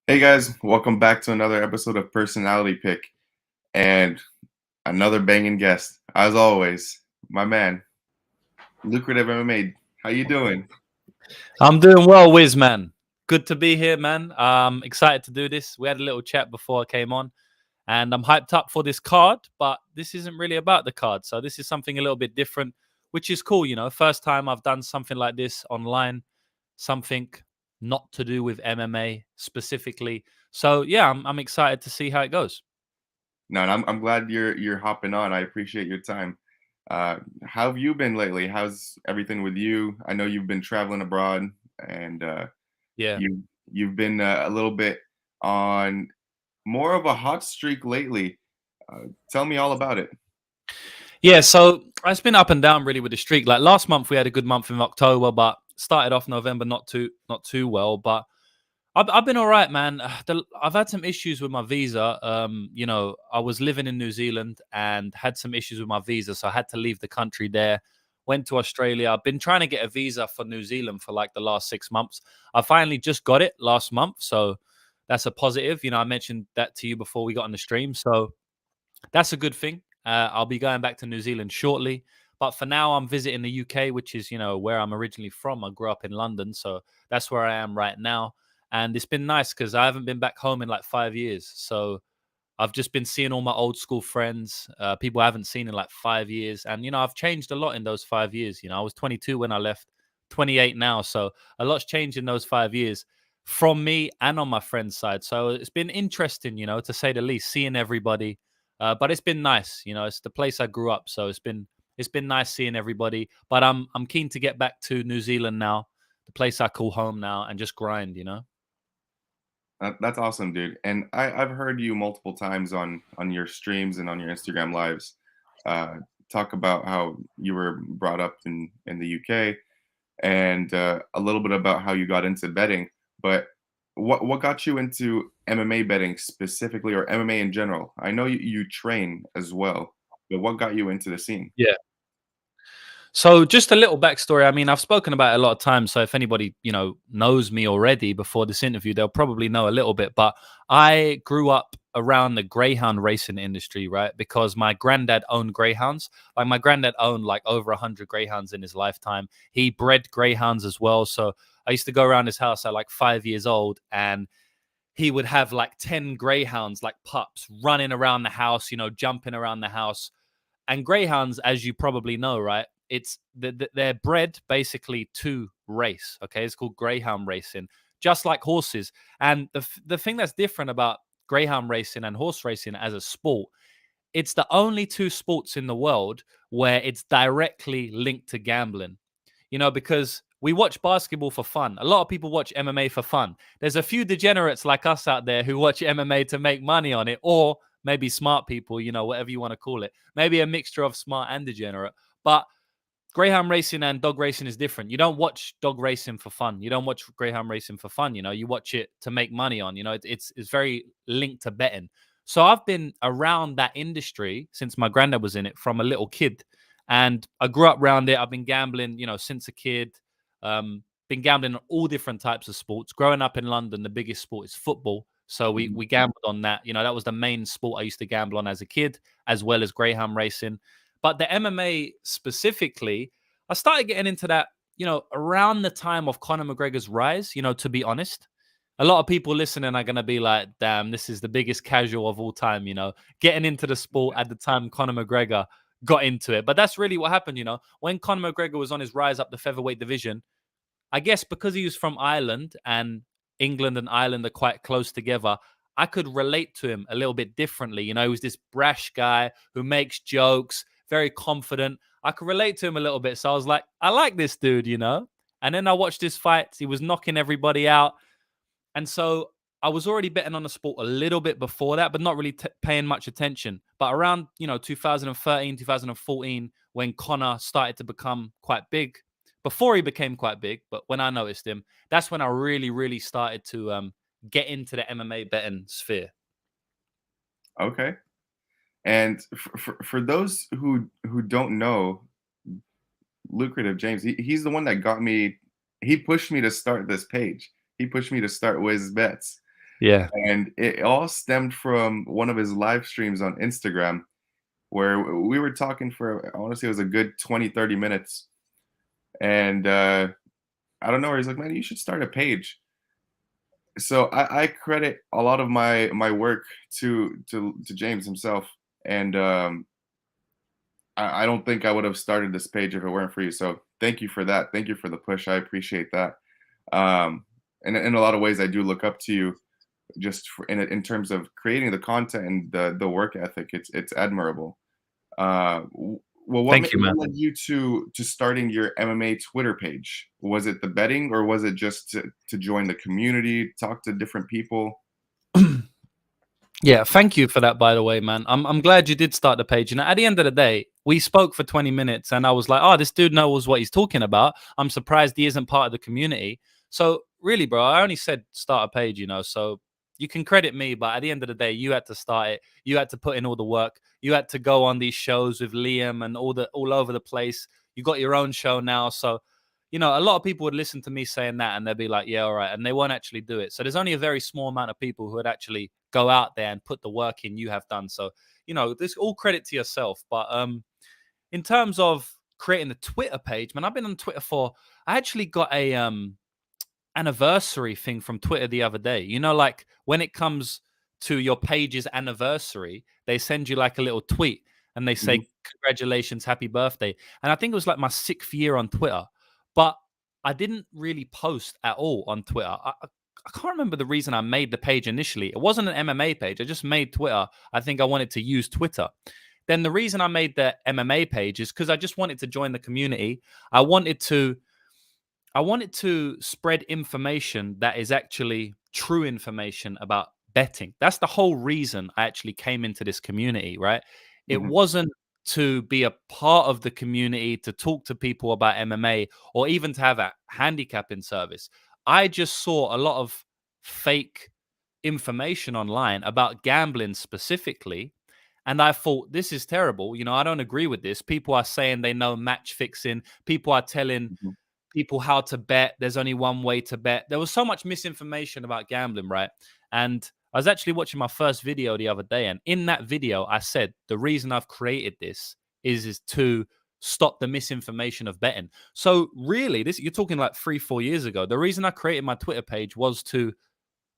Hey guys, welcome back to another episode of Personality Pick and another banging guest. As always, my man, Lucrative MMA. How you doing? I'm doing well, Wiz, man. Good to be here, man. Excited to do this. We had a little chat before I came on, and I'm hyped up for this card, but this isn't really about the card. So this is something a little bit different, which is cool, First time I've done something like this online, something not to do with MMA specifically. So yeah, I'm excited to see how it goes. No, and I'm glad you're hopping on. I appreciate your time. How have you been lately? How's everything with you? I know you've been traveling abroad and Yeah. you've been a little bit on more of a hot streak lately. Tell me all about it. Yeah, so it's been up and down really with the streak. Like last month we had a good month in October, but started off November not too well. But I've been all right, man. I've had some issues with my visa. I was living in New Zealand and had some issues with my visa, so I had to leave the country there. Went to Australia. I've been trying to get a visa for New Zealand for like the last 6 months. I finally just got it last month, so that's a positive. I mentioned that to you before we got on the stream, so that's a good thing. I'll be going back to New Zealand shortly. But for now, I'm visiting the UK, which is, where I'm originally from. I grew up in London. So that's where I am right now. And it's been nice because I haven't been back home in like 5 years. So I've just been seeing all my old school friends, people I haven't seen in like 5 years. And, I've changed a lot in those 5 years. I was 22 when I left, 28 now. So a lot's changed in those 5 years from me and on my friends' side. So it's been interesting, to say the least, seeing everybody. But it's been nice, it's the place I grew up. So it's been nice seeing everybody. But I'm keen to get back to New Zealand now, the place I call home now, and just grind. That's awesome, dude. And I've heard you multiple times on your streams and on your Instagram lives uh, talk about how you were brought up in the UK and a little bit about how you got into betting. But what got you into MMA betting specifically, or MMA in general? I know you train as well, but what got you into the scene? Yeah. So just a little backstory. I mean, I've spoken about it a lot of times. So if anybody, knows me already before this interview, they'll probably know a little bit. But I grew up around the greyhound racing industry, right? Because my granddad owned greyhounds. Like my granddad owned like over 100 greyhounds in his lifetime. He bred greyhounds as well. So I used to go around his house at like 5 years old, and he would have like 10 greyhounds, like pups, running around the house, jumping around the house. And greyhounds, as you probably know, right? They're bred basically to race. Okay, it's called greyhound racing, just like horses. And the thing that's different about greyhound racing and horse racing as a sport, it's the only two sports in the world where it's directly linked to gambling. Because we watch basketball for fun. A lot of people watch MMA for fun. There's a few degenerates like us out there who watch MMA to make money on it, or maybe smart people, whatever you want to call it. Maybe a mixture of smart and degenerate. But greyhound racing and dog racing is different. You don't watch dog racing for fun. You don't watch greyhound racing for fun. You watch it to make money on. It's very linked to betting. So I've been around that industry since my granddad was in it from a little kid, and I grew up around it. I've been gambling, since a kid. Been gambling on all different types of sports. Growing up in London, the biggest sport is football. So we Mhm. we gambled on that. That was the main sport I used to gamble on as a kid, as well as greyhound racing. But the MMA specifically, I started getting into that, around the time of Conor McGregor's rise, to be honest. A lot of people listening are going to be like, damn, this is the biggest casual of all time, getting into the sport at the time Conor McGregor got into it. But that's really what happened, when Conor McGregor was on his rise up the featherweight division. I guess because he was from Ireland and England and Ireland are quite close together, I could relate to him a little bit differently. He was this brash guy who makes jokes, very confident. I could relate to him a little bit. So I was like, I like this dude. And then I watched his fights. He was knocking everybody out. And so I was already betting on the sport a little bit before that, but not really paying much attention. But around, 2013, 2014, when Connor started to become quite big, before he became quite big, but when I noticed him, that's when I really, really started to get into the MMA betting sphere. Okay. And for those who don't know, Lucrative James, he's the one that got me. He pushed me to start this page. He pushed me to start Wiz Bets. Yeah. And it all stemmed from one of his live streams on Instagram where we were talking for, I want to say it was a good 20, 30 minutes. And I don't know, he's like, man, you should start a page. So I credit a lot of my work to James himself. And I don't think I would have started this page if it weren't for you. So thank you for that. Thank you for the push. I appreciate that. And in a lot of ways, I do look up to you just in terms of creating the content and the work ethic. It's admirable. Well, Thank you, man. what led you to starting your MMA Twitter page? Was it the betting, or was it just to join the community, talk to different people? Yeah, thank you for that, by the way, man. I'm glad you did start the page. You know, at the end of the day, we spoke for 20 minutes and I was like, oh, this dude knows what he's talking about. I'm surprised he isn't part of the community. So really, bro, I only said start a page, you know, so you can credit me, but at the end of the day, you had to start it. You had to put in all the work. You had to go on these shows with Liam and all over the place. You got your own show now. So, you know, a lot of people would listen to me saying that and they'd be like, yeah, all right. And they won't actually do it. So there's only a very small amount of people who would actually go out there and put the work in you have done. So, you know, this all credit to yourself. But in terms of creating the Twitter page, man, I've been on Twitter I actually got a anniversary thing from Twitter the other day. You know, like when it comes to your page's anniversary, they send you like a little tweet and they Mhm. say, congratulations, happy birthday. And I think it was like my 6th year on Twitter, but I didn't really post at all on Twitter. I can't remember the reason I made the page initially. It wasn't an MMA page. I just made Twitter. I think I wanted to use Twitter. Then the reason I made the MMA page is because I just wanted to join the community. I wanted to I wanted to spread information that is actually true information about betting. That's the whole reason I actually came into this community, right? It Mhm. wasn't to be a part of the community, to talk to people about MMA, or even to have a handicapping service. I just saw a lot of fake information online about gambling specifically. And I thought, this is terrible. You know, I don't agree with this. People are saying they know match fixing. People are telling Mhm. people how to bet. There's only one way to bet. There was so much misinformation about gambling, right? And I was actually watching my first video the other day, and in that video, I said the reason I've created this is to stop the misinformation of betting. So really, this you're talking like 3-4 years ago. The reason I created my Twitter page was to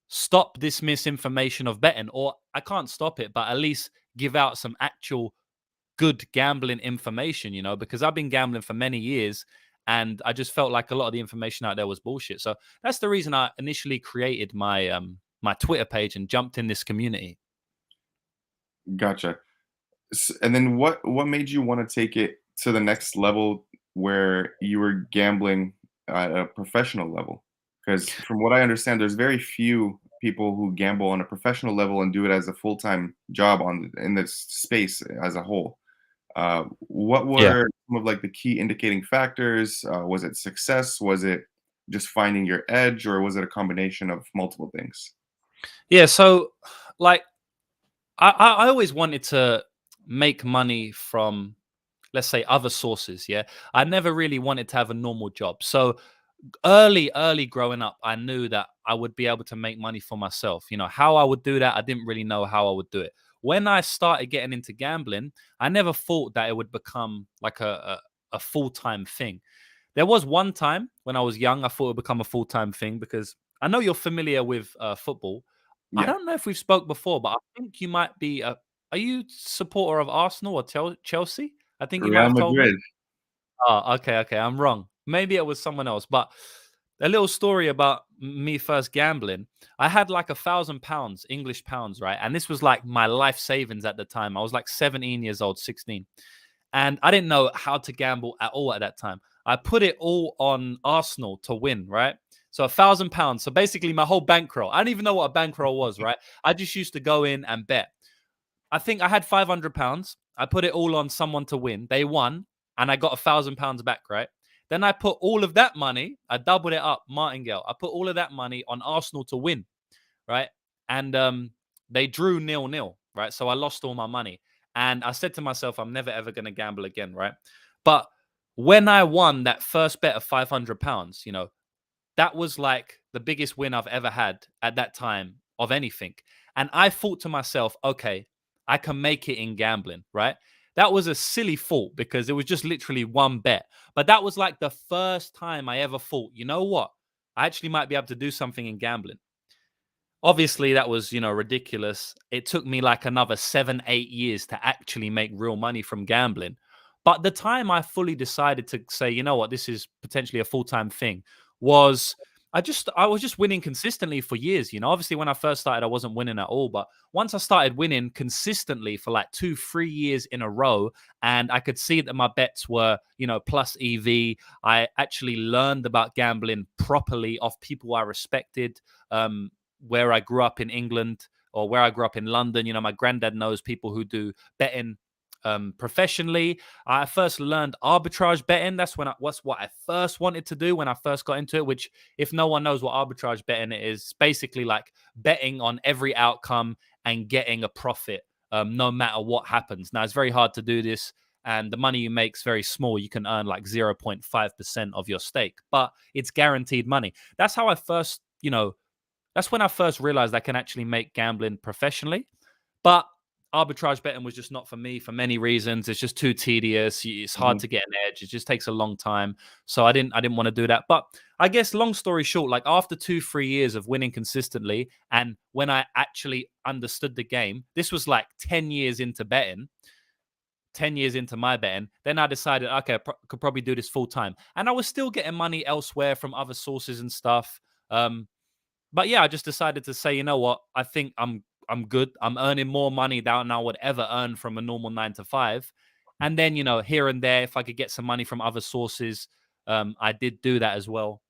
stop this misinformation of betting, or I can't stop it, but at least give out some actual good gambling information, you know, because I've been gambling for many years and I just felt like a lot of the information out there was bullshit. So that's the reason I initially created my Twitter page and jumped in this community. Gotcha. And then what made you want to take it to the next level where you were gambling at a professional level? Because from what I understand, there's very few people who gamble on a professional level and do it as a full-time job in this space as a whole. What Yeah. were some of like the key indicating factors? Was it success? Was it just finding your edge, or was it a combination of multiple things? Yeah. So like I always wanted to make money from, let's say, other sources. Yeah. I never really wanted to have a normal job. So early growing up, I knew that I would be able to make money for myself. You know, how I would do that, I didn't really know how I would do it. When I started getting into gambling, I never thought that it would become like a full-time thing. There was one time when I was young, I thought it would become a full-time thing because I know you're familiar with football. I Yeah, don't know if we've spoke before, but I think you might be are you supporter of Arsenal or Chelsea? I think you might Real have told me. Madrid. Oh, okay, okay. I'm wrong. Maybe it was someone else. But a little story about me first gambling. I had like £1,000, English pounds, right? And this was like my life savings at the time. I was like 17 years old, 16. And I didn't know how to gamble at all at that time. I put it all on Arsenal to win, right? So £1,000. So basically my whole bankroll. I don't even know what a bankroll was, right? I just used to go in and bet. I think I had £500. I put it all on someone to win. They won, and I got £1,000 back, right? Then I put all of that money, I doubled it up, martingale. I put all of that money on Arsenal to win, right? And they drew 0-0, right? So I lost all my money. And I said to myself, I'm never ever going to gamble again, right? But when I won that first bet of £500, you know, that was like the biggest win I've ever had at that time of anything. And I thought to myself, okay, I can make it in gambling, right? That was a silly thought because it was just literally one bet. But that was like the first time I ever thought, you know what? I actually might be able to do something in gambling. Obviously, that was, ridiculous. It took me like another 7, 8 years to actually make real money from gambling. But the time I fully decided to say, you know what, this is potentially a full time thing, was I was just winning consistently for years. Obviously, when I first started, I wasn't winning at all. But once I started winning consistently for like 2, 3 years in a row, and I could see that my bets were, plus EV, I actually learned about gambling properly off people I respected. Where I grew up in England or where I grew up in London, my granddad knows people who do betting professionally. I first learned arbitrage betting. What's what I first wanted to do when I first got into it. Which, if no one knows what arbitrage betting is, basically like betting on every outcome and getting a profit, no matter what happens. Now it's very hard to do this, and the money you make is very small. You can earn like 0.5% of your stake, but it's guaranteed money. That's how I first, that's when I first realized I can actually make gambling professionally. But arbitrage betting was just not for me for many reasons. It's just too tedious. It's hard Mhm. to get an edge. It just takes a long time. So I didn't want to do that. But I guess long story short, like after 2, 3 years of winning consistently, and when I actually understood the game, this was like 10 years into betting. 10 years into my betting, then I decided, okay, could probably do this full time. And I was still getting money elsewhere from other sources and stuff. But yeah, I just decided to say, you know what? I think I'm good. I'm earning more money than I would ever earn from a normal 9 to 5. And then, here and there, if I could get some money from other sources, I did do that as well.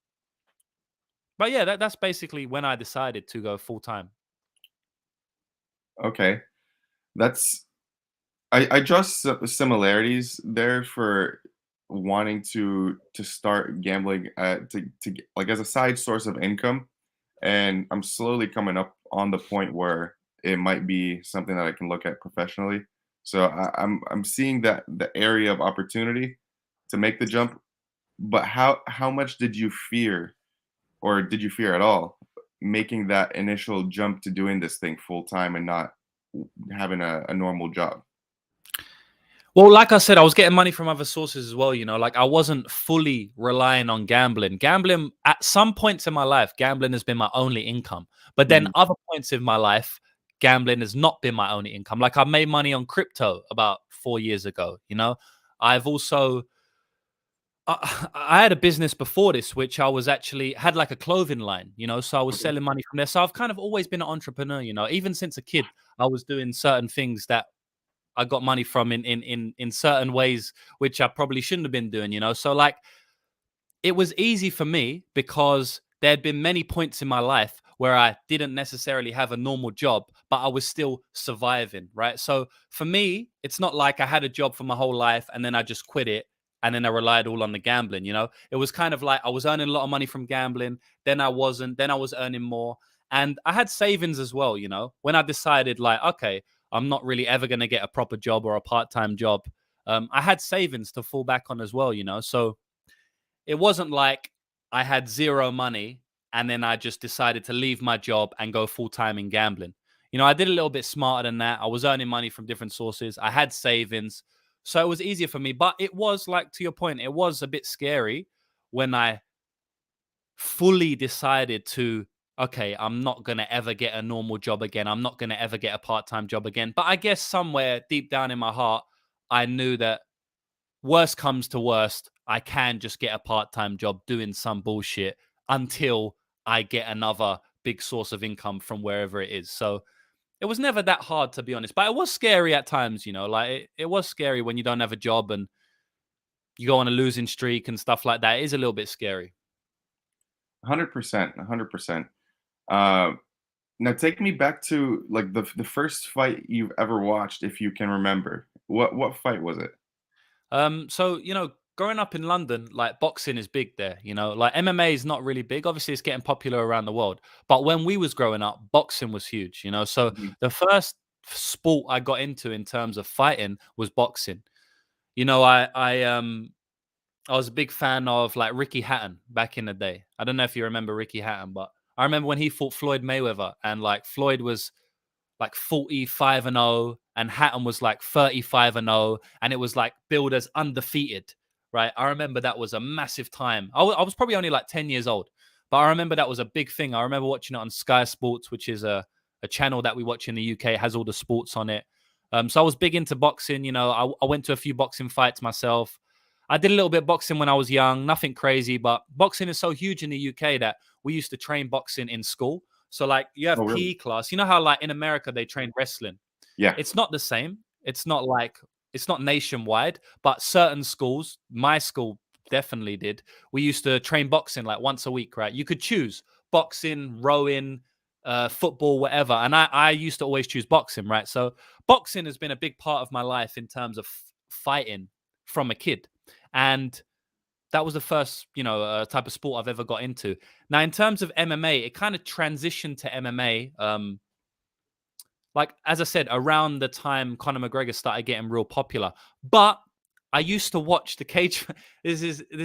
But yeah, that's basically when I decided to go full time. Okay. That's I draw similarities there for wanting to start gambling like as a side source of income, and I'm slowly coming up on the point where it might be something that I can look at professionally. So I'm seeing that the area of opportunity to make the jump. But how much did you fear, or did you fear at all, making that initial jump to doing this thing full time and not having a normal job? Well, like I said, I was getting money from other sources as well. Like I wasn't fully relying on gambling. Gambling, at some points in my life, gambling has been my only income. But then Mhm. other points in my life, gambling has not been my only income. Like I made money on crypto about 4 years ago. I've also, I had a business before this, which I was actually had like a clothing line, so I was Okay. selling money from there. So I've kind of always been an entrepreneur, even since a kid, I was doing certain things that I got money from in certain ways, which I probably shouldn't have been doing. So like it was easy for me because there had been many points in my life where I didn't necessarily have a normal job, but I was still surviving, right? So for me, it's not like I had a job for my whole life and then I just quit it and then I relied all on the gambling, It was kind of like I was earning a lot of money from gambling, then I wasn't, then I was earning more. And I had savings as well, when I decided, like, okay, I'm not really ever going to get a proper job or a part time job. I had savings to fall back on as well, So it wasn't like I had zero money and then I just decided to leave my job and go full time in gambling. I did a little bit smarter than that. I was earning money from different sources. I had savings. So it was easier for me. But it was like, to your point, it was a bit scary when I fully decided to, okay, I'm not going to ever get a normal job again. I'm not going to ever get a part time job again. But I guess somewhere deep down in my heart, I knew that worst comes to worst, I can just get a part time job doing some bullshit until I get another big source of income from wherever it is. So it was never that hard, to be honest. But it was scary at times, like it was scary when you don't have a job and you go on a losing streak and stuff like that. It is a little bit scary. 100%, 100%. Uh, Now take me back to like the first fight you've ever watched, if you can remember. What fight was it? So growing up in London, like boxing is big there. Like MMA is not really big. Obviously, it's getting popular around the world. But when we was growing up, boxing was huge. So Mhm. the first sport I got into in terms of fighting was boxing. I was a big fan of like Ricky Hatton back in the day. I don't know if you remember Ricky Hatton, but I remember when he fought Floyd Mayweather, and like Floyd was like 45-0, and Hatton was like 35-0, and it was like billed as undefeated, right? I remember that was a massive time. I was probably only like 10 years old, but I remember that was a big thing. I remember watching it on Sky Sports, which is a channel that we watch in the UK. It has all the sports on it. So I was big into boxing. You know, I went to a few boxing fights myself. I did a little bit of boxing when I was young, nothing crazy, but boxing is so huge in the UK that we used to train boxing in school. So like you Oh, have really? PE class. You know how like in America they train wrestling. Yeah. It's not the same. It's not like it's not nationwide, but certain schools, my school definitely did. We used to train boxing like once a week, right? You could choose boxing, rowing, football, whatever. And I used to always choose boxing, right? So boxing has been a big part of my life in terms of fighting from a kid. And that was the first, type of sport I've ever got into. Now, in terms of MMA, it kind of transitioned to MMA. Like as I said, around the time Conor McGregor started getting real popular. But I used to watch the cage. This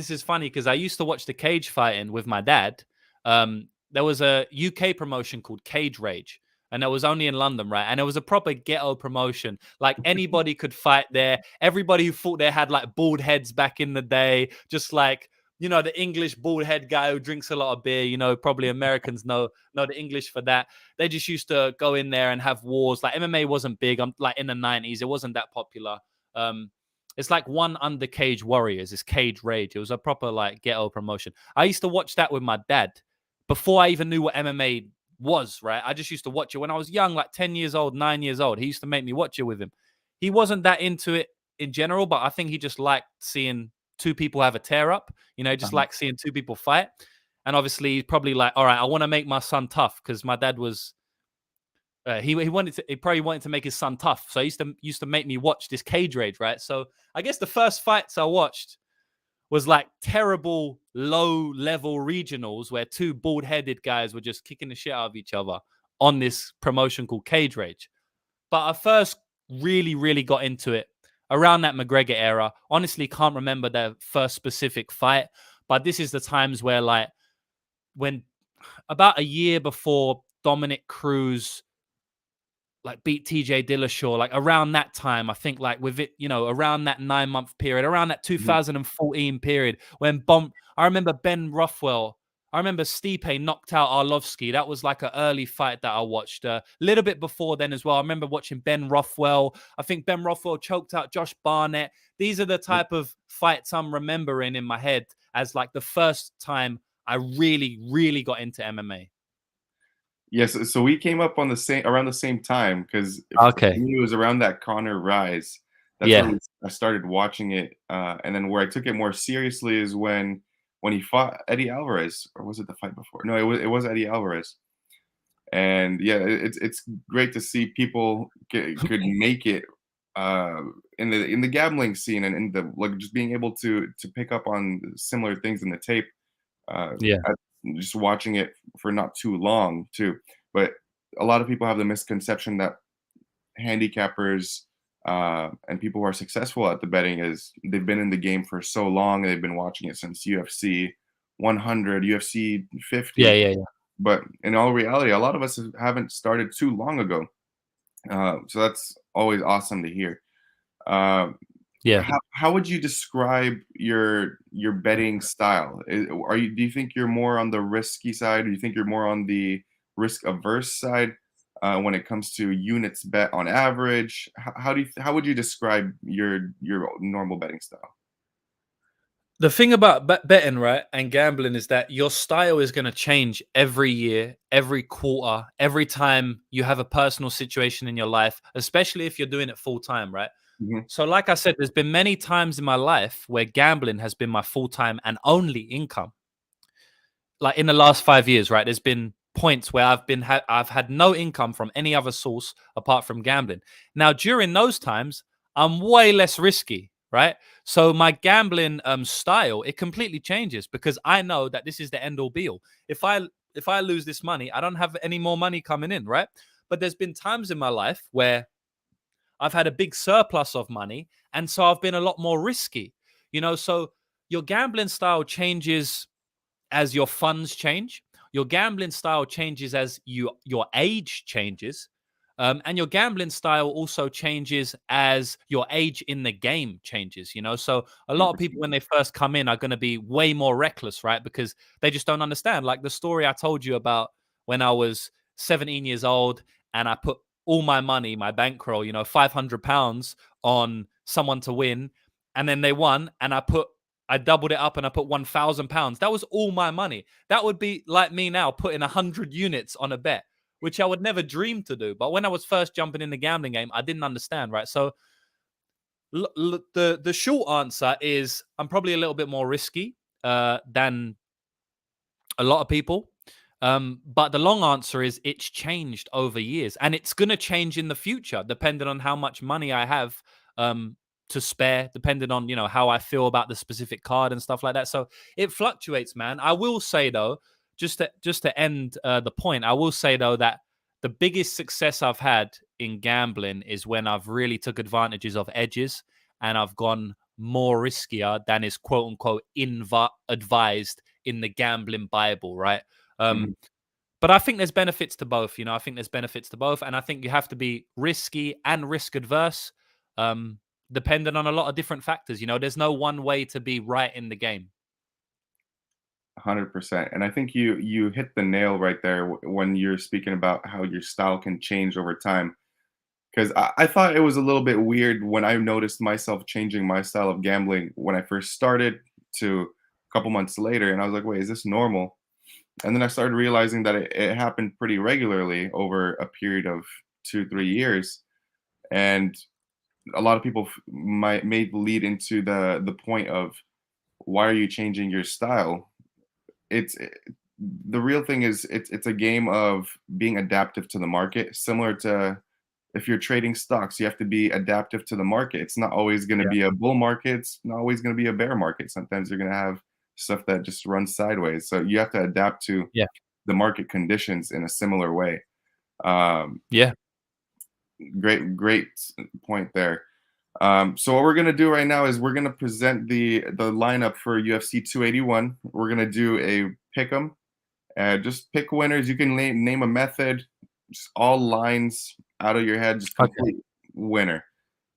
is funny because I used to watch the cage fighting with my dad. There was a UK promotion called Cage Rage, and it was only in London, right? And it was a proper ghetto promotion. Like anybody could fight there. Everybody who fought there had like bald heads back in the day, just like the English bald head guy who drinks a lot of beer. Probably Americans know the English for that. They just used to go in there and have wars. Like MMA wasn't big. I'm like in the 90s, it wasn't that popular. It's like one under Cage Warriors. It's Cage Rage. It was a proper like ghetto promotion. I used to watch that with my dad before I even knew what MMA was, right? I just used to watch it when I was young, like 10 years old, 9 years old. He used to make me watch it with him. He wasn't that into it in general, but I think he just liked seeing two people have a tear up, just Uh-huh. like seeing two people fight. And obviously, he's probably like, all right, I want to make my son tough because my dad was he probably wanted to make his son tough. So he used to make me watch this Cage Rage, right? So I guess the first fights I watched was like terrible low level regionals where two bald headed guys were just kicking the shit out of each other on this promotion called Cage Rage. But I first really, really got into it around that McGregor era. Honestly, can't remember the first specific fight, but this is the times where like when about a year before Dominic Cruz like beat TJ Dillashaw, like around that time, I think like with it, around that 9 month period, around that Mhm. 2014 period when I remember Ben Rothwell, I remember Stipe knocked out Arlovsky. That was like an early fight that I watched. A little bit before then as well. I remember watching Ben Rothwell. I think Ben Rothwell choked out Josh Barnett. These are the Yep. type of fights I'm remembering in my head as like the first time I really, really got into MMA. Yes, so we came up on the same around the same time because for Okay. me, it was around that Connor rise. That's where Yeah. I started watching it, and then where I took it more seriously is when he fought Eddie Alvarez, or was it the fight before? No, it was Eddie Alvarez. And yeah, it's great to see people could make it uh, in the gambling scene and in the like just being able to pick up on similar things in the tape. Uh, Yeah. at, just watching it for not too long too, but a lot of people have the misconception that handicappers and people who are successful at the betting is they've been in the game for so long and they've been watching it since UFC 100, UFC Yeah. 50. Yeah. Yeah. But in all reality, a lot of us haven't started too long ago. So that's always awesome to hear. Uh, Yeah. how would you describe your betting style? Do you think you're more on the risky side? Do you think you're more on the risk averse side when it comes to units bet on average? How would you describe your normal betting style? The thing about betting, right, and gambling is that your style is going to change every year, every quarter, every time you have a personal situation in your life, especially if you're doing it full time, right? Hmm. So, like I said, there's been many times in my life where gambling has been my full time and only income. Like in the last 5 years, right? There's been points where I've had no income from any other source apart from gambling. Now, during those times, I'm way less risky, right? So my gambling style it completely changes because I know that this is the end all be all. If I lose this money, I don't have any more money coming in, right? But there's been times in my life where I've had a big surplus of money, and so I've been a lot more risky. So your gambling style changes as your funds change. your gambling style changes as your age changes. And your gambling style also changes as your age in the game changes, you know. So a lot of people, 100%. when they first come in, are going to be way more reckless, right? Because they just don't understand. Like the story I told you about when I was 17 years old and I put all my money, my bankroll, you know, £500 on someone to win, and then they won, and I doubled it up and I put £1,000. That was all my money. That would be like me now putting 100 units on a bet, which I would never dream to do. But when I was first jumping in the gambling game, I didn't understand, right? So the short answer is I'm probably a little bit more risky than a lot of people. But the long answer is it's changed over years, and it's going to change in the future, depending on how much money I have to spare, depending on, you know, how I feel about the specific card and stuff like that. So it fluctuates, man. I will say though, just to end the point, I will say though that the biggest success I've had in gambling is when I've really took advantages of edges and I've gone more riskier than is quote unquote advised in the gambling Bible, right? Mhm. But I think there's benefits to both. You know, I think there's benefits to both, and I think you have to be risky and risk adverse, um, depending on a lot of different factors. You know, there's no one way to be right in the game. 100%. And I think you hit the nail right there when you're speaking about how your style can change over time. Because I thought it was a little bit weird when I noticed myself changing my style of gambling when I first started to a couple months later. And I was like, wait, is this normal? And then I started realizing that it happened pretty regularly over a period of 2, 3 years. And a lot of people might may lead into the point of, why are you changing your style? It's the real thing is it's a game of being adaptive to the market, similar to if you're trading stocks, you have to be adaptive to the market. It's not always going to Yeah, be a bull market. It's not always going to be a bear market. Sometimes you're going to have stuff that just runs sideways. So you have to adapt to yeah, the market conditions in a similar way. Um, yeah. great point there. So what we're gonna do right now is we're gonna present the lineup for UFC 281. We're gonna do a pick 'em. Just pick winners. You can name a method. Just all lines out of your head. Just Okay. complete winner.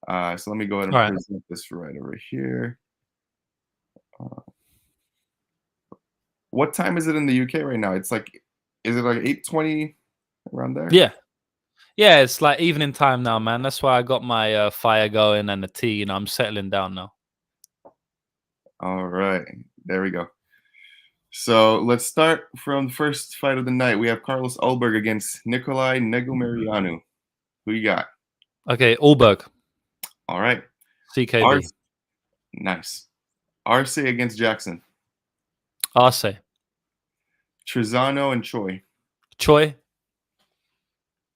So let me go ahead All and right. present this right over here. Uh, what time is it in the UK right now? It's like, is it like 8:20 around there? Yeah, yeah. It's like evening time now, man. That's why I got my fire going and the tea. You know, I'm settling down now. All right, there we go. So let's start from the first fight of the night. We have Carlos Ulberg against Nikolai Negomarianu. Who you got? Okay, Allberg, All right. CKB, Arce, nice. Arce against Jackson. Arce, Trizano and Choi. Choi,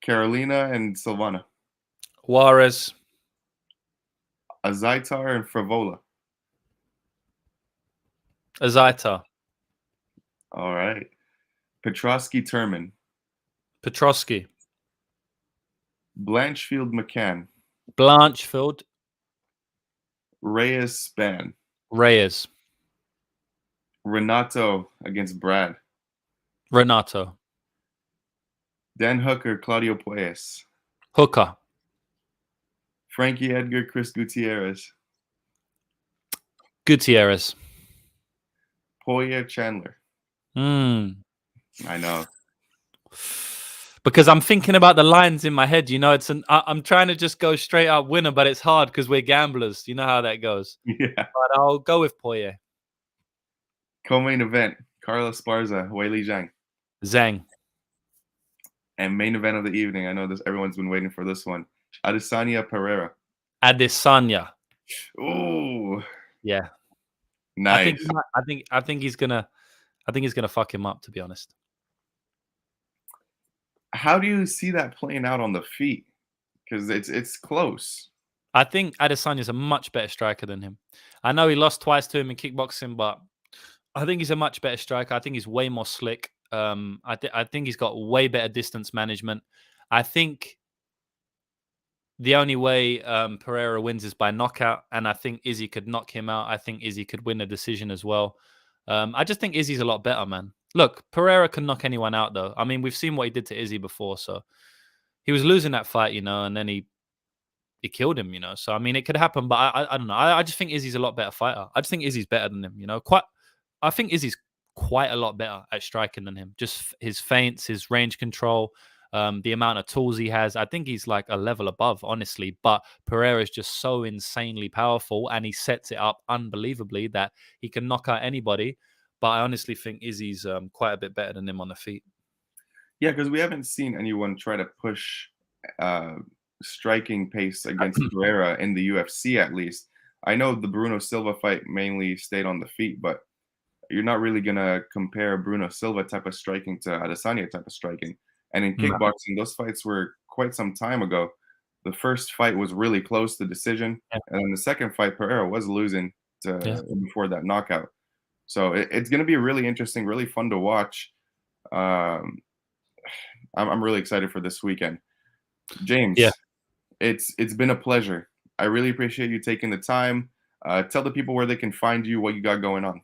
Carolina and Silvana. Juarez, Azaitar and Fravola. Azaita, All right. Petrosky Turman. Petrosky, Blanchfield McCann. Blanchfield, Reyes Span. Reyes, Renato against Brad. Renato, Dan Hooker, Claudio Puelles. Hooker, Frankie Edgar, Chris Gutierrez. Gutierrez. Poirier Chandler. Mm. I know. Because I'm thinking about the lines in my head, you know, I'm trying to just go straight up winner, but it's hard because we're gamblers. You know how that goes. Yeah. But I'll go with Poirier. Co-main event, Carlos Esparza, Weili Zhang. Zhang, And main event of the evening, I know this everyone's been waiting for this one. Adesanya Pereira. Adesanya. Ooh, Yeah, I think nice. he might- I think he's gonna fuck him up. To be honest, How do you see that playing out on the feet? Because it's close. I think Adesanya's a much better striker than him. I know he lost twice to him in kickboxing, but I think he's a much better striker. I think he's way more slick. I think he's got way better distance management. I think the only way Pereira wins is by knockout, and I think Izzy could knock him out. I think Izzy could win a decision as well. I just think Izzy's a lot better, man. Look, Pereira can knock anyone out, though. I mean, we've seen what he did to Izzy before, so he was losing that fight, and then he killed him, So I mean, it could happen, but I don't know. I just think Izzy's a lot better fighter. I just think Izzy's better than him, Quite, I think Izzy's quite a lot better at striking than him. Just his feints, his range control, the amount of tools he has. I think he's like a level above, honestly. But Pereira is just so insanely powerful, and he sets it up unbelievably that he can knock out anybody. But I honestly think Izzy's quite a bit better than him on the feet. Yeah, because we haven't seen anyone try to push uh, striking pace against Pereira in the UFC, at least. I know the Bruno Silva fight mainly stayed on the feet, but you're not really gonna compare Bruno Silva type of striking to Adesanya type of striking. And in No. kickboxing, those fights were quite some time ago. The first fight was really close to decision, Yeah. and then the second fight, Pereira was losing Yeah. to before that knockout. So it's gonna be really interesting, really fun to watch. Um, I'm really excited for this weekend. Yeah. James, it's been a pleasure. I really appreciate you taking the time. Tell the people where they can find you, what you got going on.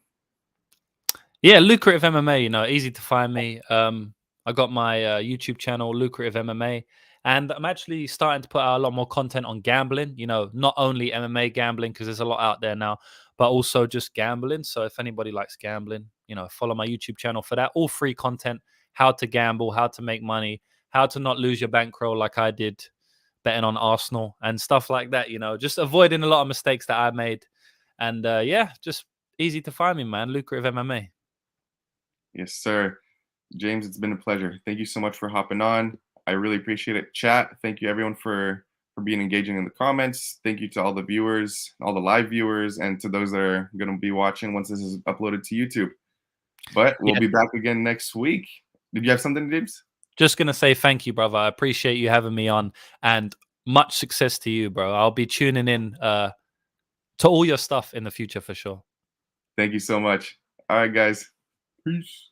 Yeah, Lucrative MMA, easy to find me. I got my YouTube channel, Lucrative MMA, and I'm actually starting to put out a lot more content on gambling, not only MMA gambling, because there's a lot out there now, but also just gambling. So if anybody likes gambling, follow my YouTube channel for that. All free content, how to gamble, how to make money, how to not lose your bankroll like I did betting on Arsenal and stuff like that, just avoiding a lot of mistakes that I made. And yeah, just easy to find me, man. Lucrative MMA. Yes, sir. James, it's been a pleasure. Thank you so much for hopping on. I really appreciate it. Chat, thank you everyone for being engaging in the comments. Thank you to all the viewers, all the live viewers, and to those that are going to be watching once this is uploaded to YouTube. But we'll Yeah. be back again next week. Did you have something, James? Just gonna say thank you, brother. I appreciate you having me on, and much success to you, bro. I'll be tuning in to all your stuff in the future for sure. Thank you so much. All right, guys. Peace.